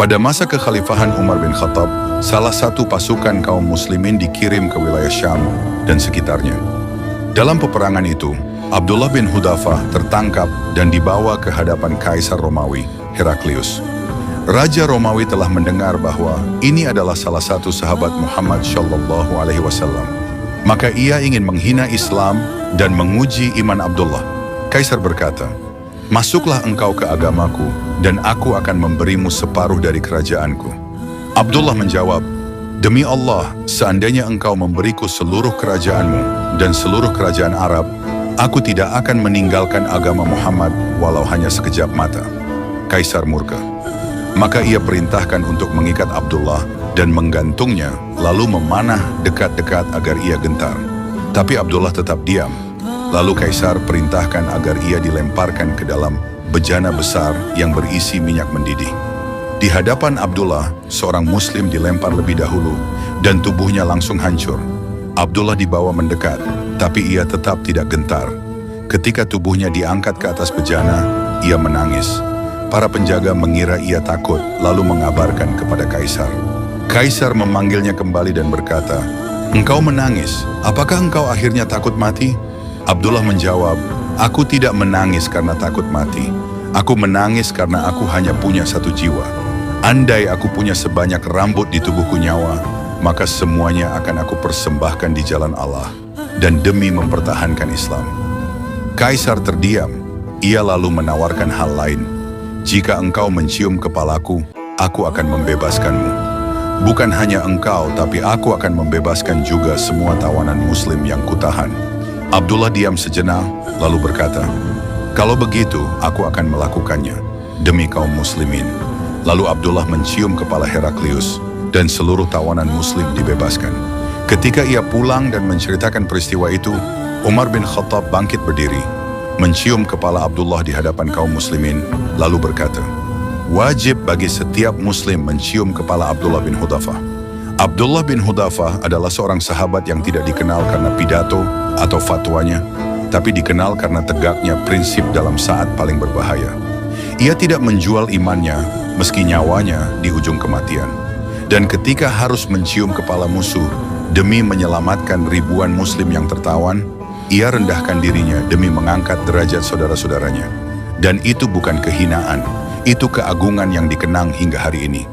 Pada masa kekhalifahan Umar bin Khattab, salah satu pasukan kaum muslimin dikirim ke wilayah Syam dan sekitarnya. Dalam peperangan itu, Abdullah bin Hudhafah tertangkap dan dibawa ke hadapan Kaisar Romawi, Heraklius. Raja Romawi telah mendengar bahwa ini adalah salah satu sahabat Muhammad Shallallahu Alaihi Wasallam. Maka ia ingin menghina Islam dan menguji iman Abdullah. Kaisar berkata, "Masuklah engkau ke agamaku dan aku akan memberimu separuh dari kerajaanku." Abdullah menjawab, "Demi Allah, seandainya engkau memberiku seluruh kerajaanmu dan seluruh kerajaan Arab, aku tidak akan meninggalkan agama Muhammad walau hanya sekejap mata." Kaisar murka. Maka ia perintahkan untuk mengikat Abdullah dan menggantungnya, lalu memanah dekat-dekat agar ia gentar. Tapi Abdullah tetap diam. Lalu Kaisar perintahkan agar ia dilemparkan ke dalam bejana besar yang berisi minyak mendidih. Di hadapan Abdullah, seorang muslim dilempar lebih dahulu dan tubuhnya langsung hancur. Abdullah dibawa mendekat, tapi ia tetap tidak gentar. Ketika tubuhnya diangkat ke atas bejana, ia menangis. Para penjaga mengira ia takut, lalu mengabarkan kepada Kaisar. Kaisar memanggilnya kembali dan berkata, "Engkau menangis, apakah engkau akhirnya takut mati?" Abdullah menjawab, "Aku tidak menangis karena takut mati. Aku menangis karena aku hanya punya satu jiwa. Andai aku punya sebanyak rambut di tubuhku nyawa, maka semuanya akan aku persembahkan di jalan Allah dan demi mempertahankan Islam." Kaisar terdiam. Ia lalu menawarkan hal lain. "Jika engkau mencium kepalaku, aku akan membebaskanmu. Bukan hanya engkau, tapi aku akan membebaskan juga semua tawanan muslim yang kutahan." Abdullah diam sejenak, lalu berkata, "Kalau begitu, aku akan melakukannya demi kaum muslimin." Lalu Abdullah mencium kepala Heraklius dan seluruh tawanan muslim dibebaskan. Ketika ia pulang dan menceritakan peristiwa itu, Umar bin Khattab bangkit berdiri, mencium kepala Abdullah di hadapan kaum muslimin, lalu berkata, "Wajib bagi setiap muslim mencium kepala Abdullah bin Hudhafah." Abdullah bin Hudhafah adalah seorang sahabat yang tidak dikenal karena pidato atau fatwanya, tapi dikenal karena tegaknya prinsip dalam saat paling berbahaya. Ia tidak menjual imannya meski nyawanya di ujung kematian. Dan ketika harus mencium kepala musuh demi menyelamatkan ribuan muslim yang tertawan, ia rendahkan dirinya demi mengangkat derajat saudara-saudaranya. Dan itu bukan kehinaan, itu keagungan yang dikenang hingga hari ini.